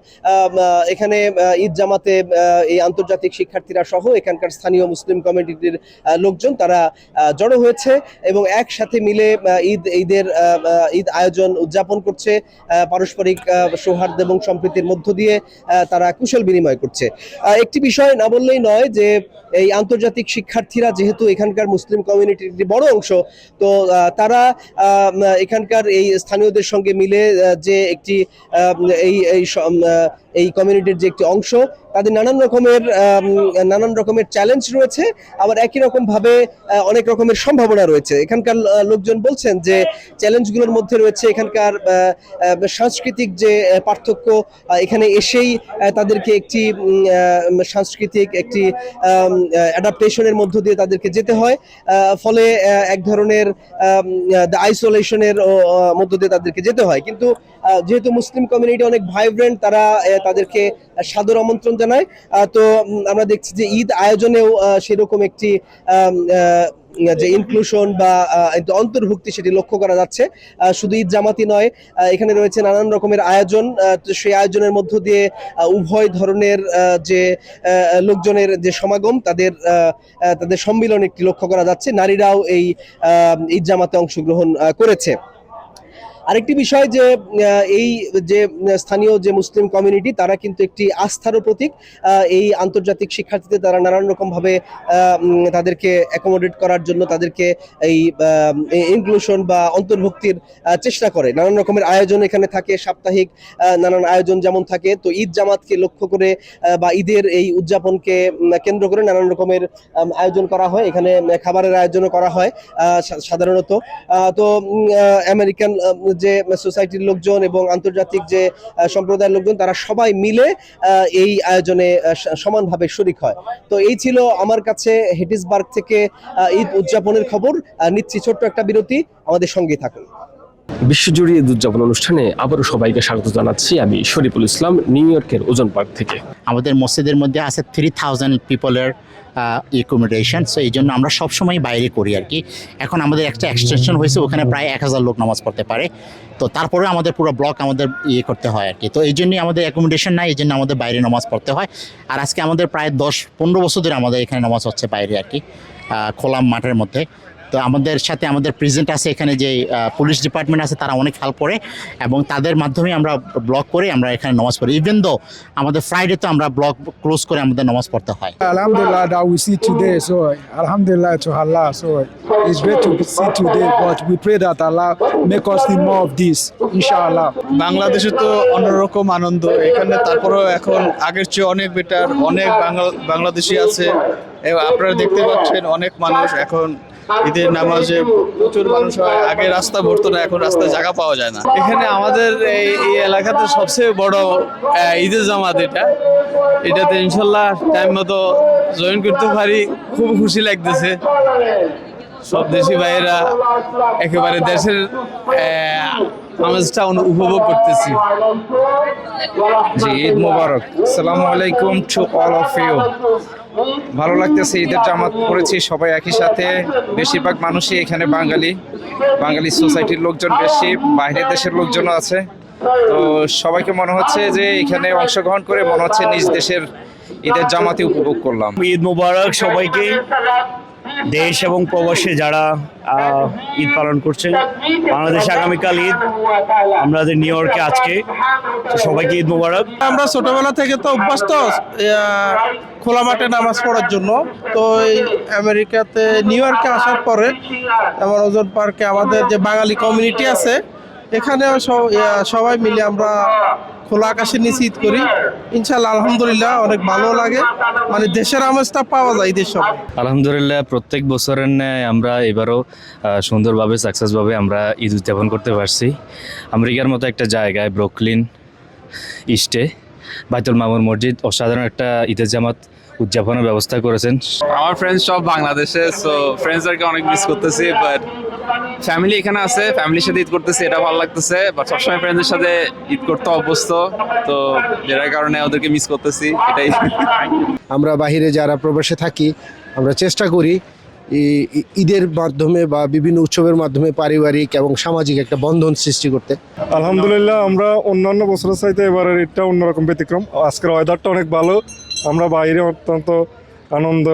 এখানে ঈদ জামাতে এই আন্তর্জাতিক শিক্ষার্থীরা সহ এখানকার স্থানীয় মুসলিম কমিউনিটির লোকজন তারা জড়ো হয়েছে এবং একসাথে মিলে ঈদের ঈদ আয়োজন উদযাপন করছে। পারস্পরিক সৌহার্দ্য এবং সম্প্রীতির মধ্য দিয়ে তারা কুশল বিনিময় করছে। একটি বিষয় না বললেই নয় যে এই আন্তর্জাতিক শিক্ষার্থীরা যেহেতু এখানকার মুসলিম কমিউনিটির একটি বড় অংশ, তো তারা এখানকার এই স্থানীয়দের সঙ্গে মিলে যে একটি এই কমিউনিটির যে একটি অংশ, তাদের নানান রকমের চ্যালেঞ্জ রয়েছে, আবার একই রকম ভাবে অনেক রকমের সম্ভাবনা রয়েছে। এখানকার লোকজন বলছেন যে চ্যালেঞ্জগুলোর মধ্যে রয়েছে এখানকার সাংস্কৃতিক যে পার্থক্য। এখানে এসেই তাদেরকে একটি সাংস্কৃতিক একটি অ্যাডাপ্টেশনের মধ্য দিয়ে তাদেরকে যেতে হয়, ফলে এক ধরনের আইসোলেশনের মধ্য দিয়ে তাদেরকে যেতে হয়। কিন্তু যেহেতু মুসলিম কমিউনিটি অনেক ভাইব্রেন্ট, তারা তাদেরকে সাদর আমন্ত্রণ জানায়। তো আমরা দেখছি যে ঈদ আয়োজনেও সেরকম একটি যে ইনক্লুশন বা অন্তর্ভুক্তি সেটি লক্ষ্য করা যাচ্ছে। শুধু ঈদ জামাতি নয়, এখানে রয়েছে নানান রকমের আয়োজন। সেই আয়োজনের মধ্য দিয়ে উভয় ধরনের যে লোকজনের যে সমাগম, তাদের সম্মিলন একটি লক্ষ্য করা যাচ্ছে। নারীরাও এই ঈদ জামাতে অংশগ্রহণ করেছে। আরেকটি বিষয় যে এই যে স্থানীয় যে মুসলিম কমিউনিটি, তারা কিন্তু একটি আস্থারও প্রতীক। এই আন্তর্জাতিক শিক্ষার্থীদের তারা নানান রকম ভাবে তাদেরকে অ্যাকোমোডেট করার জন্য তাদেরকে এই ইনক্লুশন বা অন্তর্ভুক্তির চেষ্টা করে। নানান রকমের আয়োজন এখানে থাকে, সাপ্তাহিক নানান আয়োজন যেমন থাকে। তো ঈদ জামাতকে লক্ষ্য করে বা ঈদের এই উদযাপনকে কেন্দ্র করে নানান রকমের আয়োজন করা হয়। এখানে খাবারের আয়োজনও করা হয় সাধারণত। তো আমেরিকান যে সোসাইটির লোকজন এবং আন্তর্জাতিক যে সম্প্রদায়ের লোকজন, তারা সবাই মিলে এই আয়োজনে সমানভাবে শরিক হয়। তো এই ছিল আমার কাছে হেডিসবার্গ থেকে ঈদ উদযাপনের খবর। নিচ্ছি ছোট্ট একটা বিরতি, আমাদের সঙ্গেই থাকুন। বিশ্বজুড়ে ঈদ উদযাপন অনুষ্ঠানে আবারও সবাইকে স্বাগত জানাচ্ছি আমি শরীফুল ইসলাম, নিউ ইয়র্কের ওজন পার্ক থেকে। আমাদের মসজিদের মধ্যে আছে 3000 পিপলের অ্যাকোমোডেশন, সো এই জন্য আমরা সবসময় বাইরে করি আর কি। এখন আমাদের একটা এক্সটেনশন হয়েছে, ওখানে প্রায় 1000 লোক নামাজ পড়তে পারে। তো তারপরে আমাদের পুরো ব্লক আমাদের করতে হয় আর কি। তো এই জন্যই আমাদের অ্যাকোমোডেশন নাই, এই জন্য আমাদের বাইরে নামাজ পড়তে হয়। আর আজকে আমাদের প্রায় 10-15 বছর ধরে আমাদের এখানে নামাজ হচ্ছে বাইরে আর কি, খোলা মাঠের মধ্যে। তো আমাদের সাথে আমাদের প্রেজেন্ট আছে এখানে যে পুলিশ ডিপার্টমেন্ট আছে, তারা অনেক হেল্প করে এবং তাদের মাধ্যমে আমরা ব্লক করে আমরা এখানে নামাজ পড়ি। ইভেন দো আমাদের ফ্রাইডে তো আমরা ব্লক ক্লোজ করে আমাদের নামাজ পড়তে হয়। Alhamdulillah that we see today, so Alhamdulillah to Allah, so it's great to see today, but we pray that Allah make us see more of this, inshallah. বাংলাদেশে তো অন্যরকম আনন্দ এখানে, তারপরেও এখন আগের চেয়ে অনেক বেটার, অনেক বাংলাদেশি আছে এবং আপনারা দেখতে পাচ্ছেন অনেক মানুষ এখন ঈদের নামাজে প্রচুর মানুষ হয়। আগে রাস্তা ভরতো না, এখন রাস্তায় জায়গা পাওয়া যায় না। এখানে আমাদের এই এলাকাতে সবচেয়ে বড় ঈদের জামাত এটাতে ইনশাল্লাহ টাইম মতো জয়েন করতে পারি, খুব খুশি লাগতেছে। সব দেশি ভাইয়েরা একেবারে দেশের আমেজটা উপভোগ করতেছি। জি, ঈদ মোবারক। আসসালামু আলাইকুম টু অল অফ ইউ। ভালো লাগতেছে, ঈদের জামাত পড়েছি সবাই একই সাথে। বেশিরভাগ মানুষই এখানে বাঙালি সোসাইটির লোকজন বেশি, বাইরের দেশের লোকজনও আছে। তো সবাইকে মনে হচ্ছে যে এখানে অংশগ্রহণ করে মনে হচ্ছে নিজ দেশের ঈদের জামাতে উপভোগ করলাম। ঈদ মোবারক সবাইকে, দেশ এবং প্রবাসে যারা ঈদ পালন করছেন। বাংলাদেশে আগামীকাল ঈদ, আমাদের নিউ ইয়র্কে আজকে, সবাইকে ঈদ মোবারক। আমরা ছোটবেলা থেকে তো অভ্যস্ত খোলা মাঠে নামাজ পড়ার জন্য। তো এই আমেরিকাতে নিউ ইয়র্কে আসার পরে যেমন ওজন পার্কে আমাদের যে বাঙালি কমিউনিটি আছে, এখানেও সবাই মিলে আমরা খোলা আকাশের নিচে ঈদ করি। ইনশাল্লাহ আলহামদুলিল্লাহ অনেক ভালো লাগে, মানে দেশের আমেজটা পাওয়া যায় ঈদের সময়। আলহামদুলিল্লাহ প্রত্যেক বছরের ন্যায় আমরা এবারও সুন্দরভাবে সাকসেসভাবে আমরা ঈদ উদযাপন করতে পারছি। আমেরিকার মতো একটা জায়গায় ব্রুকলিন ইস্টে বাইতুল মামুর মসজিদ অসাধারণ একটা ঈদের জামাত উদযাপনের ব্যবস্থা করেছেন। আমার ফ্রেন্ডস সব বাংলাদেশে, সো ফ্রেন্ডসদেরকে অনেক মিস করতেছি, বাট ফ্যামিলি এখানে আছে, ফ্যামিলির সাথে ঈদ করতেছি, এটা ভালো লাগতেছে। বাট সবসময় ফ্রেন্ডসদের সাথে ঈদ করতে অভ্যস্ত, তো যেটার কারণে ওদেরকে মিস করতেছি, এটাই। আমরা বাহিরে যারা প্রবাসে থাকি, আমরা চেষ্টা করি ঈদের মাধ্যমে বা বিভিন্ন উৎসবের মাধ্যমে পারিবারিক এবং সামাজিক একটা বন্ধন সৃষ্টি করতে। আলহামদুলিল্লাহ আমরা অন্যান্য বছরের চাইতে এবারের ঈদটা অন্যরকম ব্যতিক্রম। আজকের ওয়েদারটা অনেক ভালো, আমরা বাইরে অত্যন্ত আনন্দ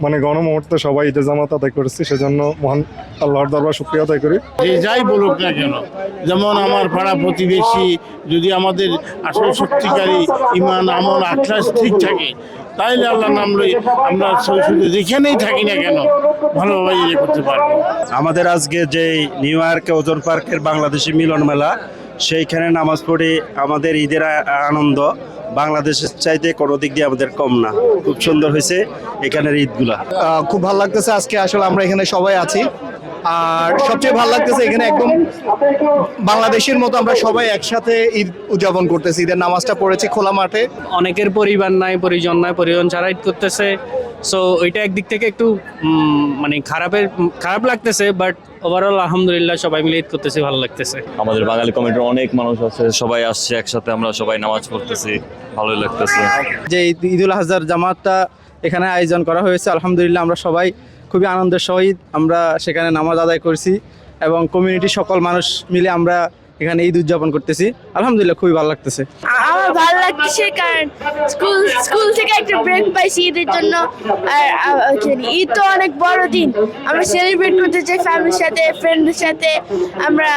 মানে গণমুহূর্তে সবাই ঈদের জামাত আদায় করেছি, সেজন্য মহান আল্লাহর দরবার শুকরিয়া আদায় করি। যে যাই বলুক না কেন, যেমন আমার পাড়া প্রতিবেশী, যদি আমাদের আসলে সত্যিকারী ইমান আমল আখলাস ঠিক থাকে, তাইলে আল্লাহ নাম লই আমরা শুধু যেখানেই থাকি না কেন ভালোভাবে ইয়ে করতে পারবো। আমাদের আজকে যে নিউ ইয়র্কে ওজন পার্কের বাংলাদেশি মিলন মেলা, সেইখানে নামাজ পড়ে আমাদের ঈদের আনন্দ বাংলাদেশের চাইতে কোনো দিক দিয়ে আমাদের কম না। খুব সুন্দর হয়েছে এখানের ঈদগুলা। খুব ভালো লাগতেছে আজকে আসলে আমরা এখানে সবাই আছি। আর সবচেয়ে ভালো লাগতেছে এখানে একদম বাংলাদেশের মতো আমরা সবাই একসাথে ঈদ উদযাপন করতেছি। ঈদের নামাজটা পড়েছি খোলা মাঠে। অনেকের পরিবার নাই, পরিজন নাই, পরিজন ছাড়া ঈদ করতেছে। সো ওইটা একদিক থেকে একটু মানে খারাপ লাগতেছে, বাট ওভারঅল আলহামদুলিল্লাহ সবাই মিলে ঈদ করতেছি, ভালো লাগতেছে। আমাদের বাঙালি কমিটির অনেক মানুষ আছে, সবাই আসছে একসাথে, আমরা সবাই নামাজ পড়তেছি, ভালোই লাগতেছে। যে ঈদুল আজহার জামাতটা এখানে আয়োজন করা হয়েছে, আলহামদুলিল্লাহ আমরা সবাই খুবই আনন্দের সহিত আমরা সেখানে নামাজ আদায় করছি এবং কমিউনিটির সকল মানুষ মিলে আমরা এখানে ঈদ উদযাপন করতেছি। আলহামদুলিল্লাহ খুবই ভালো লাগতেছে। আমার ভালো লাগতেছে কারণ স্কুল থেকে একটা ব্রেক পাইছি ঈদের জন্য। আর ঈদ তো অনেক বড় দিন, আমরা সেলিব্রেট করতে চাই ফ্যামিলির সাথে, ফ্রেন্ডদের সাথে। আমরা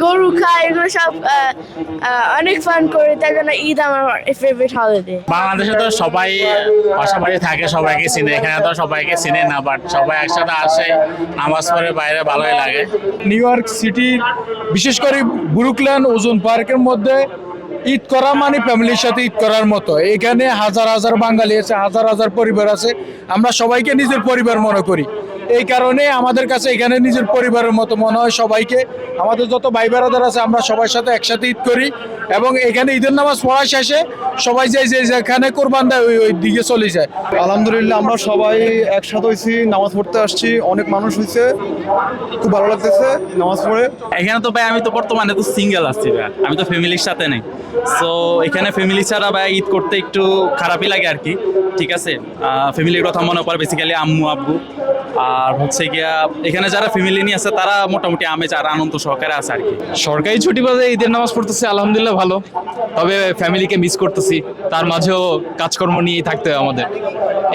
গরু খাই, এগুলো সব অনেক ফান করি, তাই জন্য ঈদ আমার ফেভারিট হলিডে। বাংলাদেশে তো সবাই পাশাপাশি থাকে, সবাইকে চিনে। এখানে তো সবাইকে চিনে না, বাট সবাই একসাথে আসে, নামাজ পড়ে বাইরে, ভালোই লাগে। নিউ ইয়র্ক সিটির বিশেষ করে ব্রুকলিন ওজন পার্কের মধ্যে ঈদ করা মানে ফ্যামিলির সাথে ঈদ করার মতো। এখানে হাজার হাজার বাঙালি আছে, হাজার হাজার পরিবার আছে, আমরা সবাইকে নিজের পরিবার মনে করি। এই কারণে আমাদের কাছে এখানে নিজের পরিবারের মতো মনে হয় সবাইকে। আমাদের যত ভাই বেড়াদার আছে আমরা সবার সাথে একসাথে ঈদ করি এবং এখানে ঈদের নামাজ পড়া শেষে সবাই যেখানে কোরবান দেয় ওই দিকে চলে যায়। আলহামদুলিল্লাহ আমরা সবাই একসাথে হয়েছি, নামাজ পড়তে আসছি, অনেক মানুষ হয়েছে, খুব ভালো লাগতেছে নামাজ পড়ে। এখানে তো ভাই আমি তো বর্তমানে তো সিঙ্গেল আসছি ভাই, আমি তো ফ্যামিলির সাথে নেই। সো এখানে ফ্যামিলি ছাড়া ভাই ঈদ করতে একটু খারাপই লাগে আর কি। ঠিক আছে, ফ্যামিলির কথা মনে পড়ে বেসিক্যালি আম্মু আব্বু। আর হচ্ছে গিয়া এখানে যারা ফ্যামিলি নিয়ে আছে তারা মোটামুটি আমেজ আর আনন্দ সহকারে আছে আর কি। সরকারি ছুটি বাদে ঈদের নামাজ পড়তেছি, আলহামদুলিল্লাহ ভালো। তবে ফ্যামিলিকে মিস করতেছি, তার মাঝেও কাজকর্ম নিয়েই থাকতে হয় আমাদের,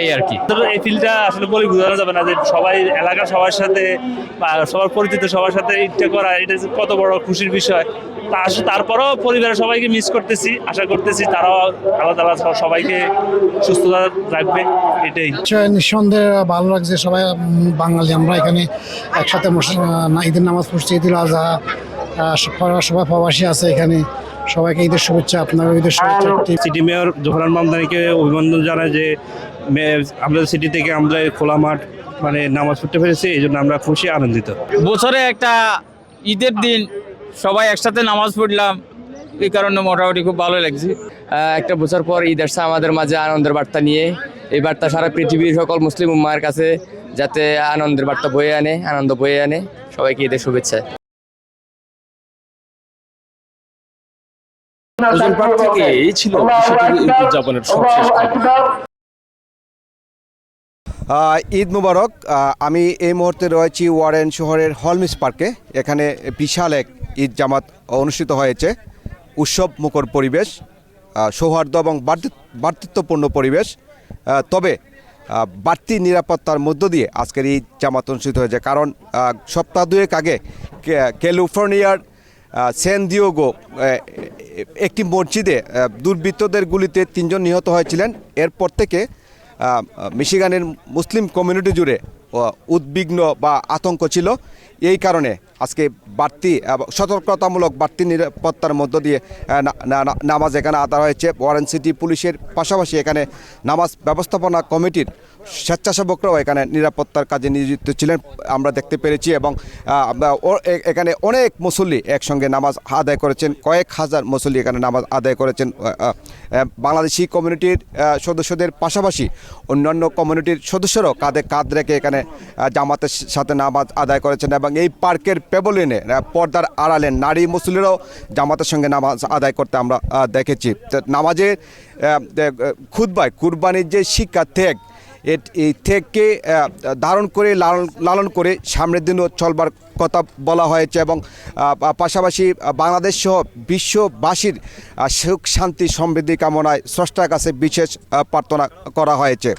এই আর কি। এই ফিলটা আসলে বলে বোঝানো যাবে না যে সবাই এলাকার সবার সাথে বা সবার পরিচিত সবার সাথে ঈদটা করা, এটা কত বড় খুশির বিষয়। তারপরেও পরিবারের সবাইকে মিস করতেছি, আশা করতেছি তারাও আলাদা আলাদা সবাইকে সুস্থতা রাখবে, এটাই। নিঃসন্দেহে ভালো লাগছে, সবাই বাঙালি আমরা এখানে একসাথে ঈদের নামাজ পড়ছি। ঈদুল আজহা সবাই প্রবাসী আছে এখানে, সবাইকে ঈদের শুভেচ্ছা। আপনার ঈদের শুভেচ্ছা। সিটি মেয়র জোহরান মামদানিকে অভিনন্দন জানায় যে আমাদের সিটি থেকে আমরা খোলা মাঠ মানে নামাজ পড়তে পেরেছি, এই জন্য আমরা খুশি আনন্দিত। বছরে একটা ঈদের দিন সবাই একসাথে নামাজ পড়লাম, এই কারণে মোটামুটি খুব ভালো লাগছে। একটা বছর পর ঈদ আসছে আমাদের মাঝে আনন্দের বার্তা নিয়ে। এই বার্তা সারা পৃথিবীর সকল মুসলিম উম্মার কাছে যাতে আনন্দের বার্তা বয়ে আনে, আনন্দ বয়ে আনে। সবাইকে ঈদের শুভেচ্ছা। ওজন পার্ক থেকে এই ছিল বিশ্বজুড়ে ঈদ উদযাপনের সবশেষ খবর। ঈদ মুবারক। আমি এই মুহূর্তে রয়েছি ওয়ারেন শহরের হলমিস পার্কে। এখানে বিশাল এক ঈদ জামাত অনুষ্ঠিত হয়েছে। উৎসব মুখর পরিবেশ, সৌহার্দ্য এবং ভ্রাতৃত্বপূর্ণ পরিবেশ। তবে বাড়তি নিরাপত্তার মধ্য দিয়ে আজকের ঈদ জামাত অনুষ্ঠিত হয়েছে। কারণ সপ্তাহ দুয়েক আগে ক্যালিফোর্নিয়ার স্যান দিয়েগো একটি মসজিদে দুর্বৃত্তদের গুলিতে 3 জন নিহত হয়েছিলেন। এরপর থেকে মিশিগানের মুসলিম কমিউনিটি জুড়ে উদ্বিগ্ন বা আতঙ্ক ছিল। এই কারণে আজকে বাড়তি সতর্কতামূলক বাড়তি নিরাপত্তার মধ্য দিয়ে নামাজ এখানে আদায় হয়েছে। ওয়ারেন সিটি পুলিশের পাশাপাশি এখানে নামাজ ব্যবস্থাপনা কমিটির স্বেচ্ছাসেবকরাও এখানে নিরাপত্তার কাজে নিয়োজিত ছিলেন আমরা দেখতে পেরেছি। এবং এখানে অনেক মুসল্লি একসঙ্গে নামাজ আদায় করেছেন। কয়েক হাজার মুসল্লি এখানে নামাজ আদায় করেছেন। বাংলাদেশি কমিউনিটির সদস্যদের পাশাপাশি অন্যান্য কমিউনিটির সদস্যরাও কাঁধে কাঁধ রেখে এখানে জামাতের সাথে নামাজ আদায় করেছেন। এবং এই পার্কের পেবলিনে পর্দার আড়ালে নারী মুসল্লিরাও জামাতের সঙ্গে নামাজ আদায় করতে আমরা দেখেছি। নামাজের খুতবায় কুরবানির যে শিক্ষা ত্যাগ, এই ত্যাগকে ধারণ করে লালন করে সামনের দিনও চলবার কথা বলা হয়েছে। এবং পাশাপাশি বাংলাদেশ সহ বিশ্ববাসীর সুখ শান্তি সমৃদ্ধি কামনায় স্রষ্টার কাছে বিশেষ প্রার্থনা করা হয়েছে।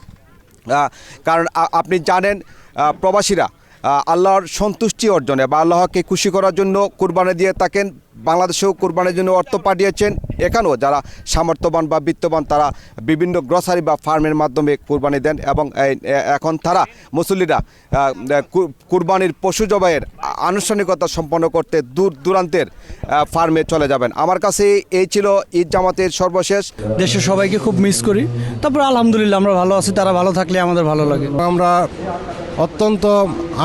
কারণ আপনি জানেন প্রবাসীরা আল্লাহর সন্তুষ্টি অর্জনে বা আল্লাহকে খুশি করার জন্য কুরবানি দিয়ে থাকেন। বাংলাদেশেও কুরবানির জন্য অর্থ পাঠিয়েছেন। এখানেও যারা সামর্থ্যবান বা বিত্তবান তারা বিভিন্ন গ্রসারি বা ফার্মের মাধ্যমে কুরবানি দেন। এবং এখন তারা মুসল্লিরা কুরবানির পশু জবাইয়ের আনুষ্ঠানিকতা সম্পন্ন করতে দূর দূরান্তের ফার্মে চলে যাবেন। আমার কাছে এই ছিল ঈদ জামাতের সর্বশেষ। দেশের সবাইকে খুব মিস করি। তারপর আলহামদুলিল্লাহ আমরা ভালো আছি, তারা ভালো থাকলে আমাদের ভালো লাগে। আমরা অত্যন্ত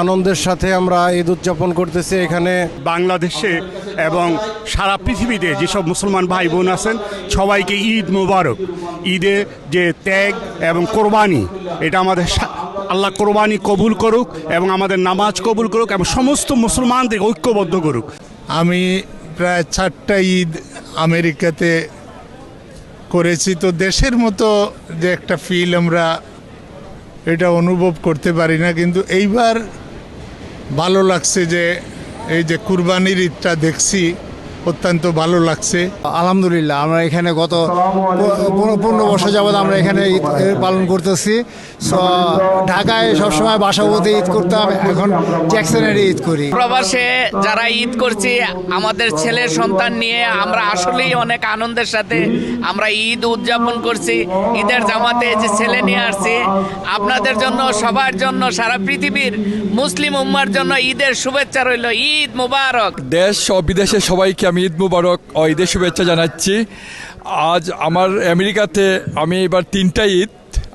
আনন্দের সাথে আমরা ঈদ উদযাপন করতেছি এখানে বাংলাদেশে এবং সারা পৃথিবীতে যেসব মুসলমান ভাই বোন আছেন সবাইকে ঈদ মোবারক। ঈদে যে ত্যাগ এবং কোরবানি, এটা আমাদের আল্লাহ কোরবানি কবুল করুক এবং আমাদের নামাজ কবুল করুক এবং সমস্ত মুসলমানদের ঐক্যবদ্ধ করুক। আমি প্রায় 4টা ঈদ আমেরিকাতে করেছি, তো দেশের মতো যে একটা ফিল আমরা এটা অনুভব করতে পারি না। কিন্তু এইবার ভালো লাগছে যে এই যে কুরবানির ঈদটা দেখছি, অত্যন্ত ভালো লাগছে। আলহামদুলিল্লাহ আমরা এখানে গত 15 বছর যাবৎ আমরা এখানে ঈদ পালন করতেছি। ঢাকায় সবসময় বাসাবোধে ঈদ করতাম, এখন জ্যাকসনের ঈদ করি। প্রবাসে যারা ঈদ করছি আমাদের ছেলে সন্তান নিয়ে আমরা আসলেই অনেক আনন্দের সাথে আমরা ঈদ উদযাপন করছি। ঈদের জামাতে যে ছেলে নিয়ে আসছি, আপনাদের জন্য সবার জন্য সারা পৃথিবীর মুসলিম উম্মার জন্য ঈদের শুভেচ্ছা রইল। ঈদ মুবারক। দেশ ও বিদেশের সবাইকে আমি ঈদ মুবারক ও ঈদের শুভেচ্ছা জানাচ্ছি। আজ আমার আমেরিকাতে আমি এবার 3টা ঈদ,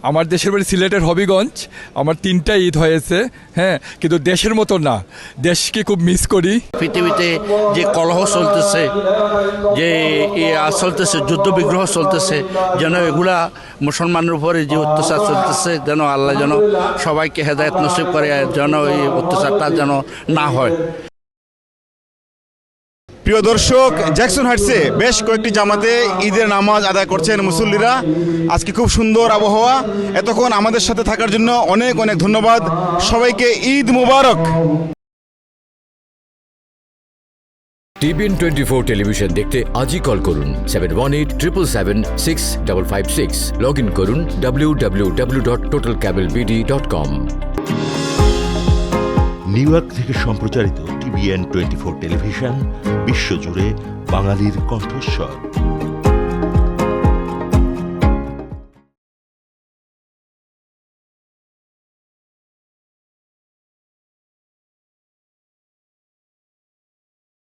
আমার দেশের বাড়ি সিলেটের হবিগঞ্জ, আমার 3টা ঈদ হয়েছে। হ্যাঁ, কিন্তু দেশের মতো না, দেশকে খুব মিস করি। পৃথিবীতে যে কলহ চলতেছে, যে চলতেছে যুদ্ধ বিগ্রহ চলতেছে, যেন এগুলা মুসলমানের উপরে যে অত্যাচার চলতেছে যেন আল্লাহ যেন সবাইকে হেদায়েত নসিব করে, যেন এই অত্যাচারটা যেন না হয়। প্রিয় দর্শক, জ্যাকসন হাইটসে বেশ কয়েকটি জামাতে ঈদের নামাজ আদায় করছেন মুসল্লিরা। আজকে খুব সুন্দর আবহাওয়া। এতক্ষণ আমাদের সাথে থাকার জন্য অনেক অনেক ধন্যবাদ সবাইকে। ঈদ মুবারক। টিভিএন 24 টেলিভিশন দেখতে আজই কল করুন 7187776556। লগ ইন করুন www.totalcablebd.com। নিউ ইয়র্ক থেকে সম্প্রচারিত টিভিএন 24 টেলিভিশন বিশ্বজুড়ে বাঙালির কণ্ঠস্বর।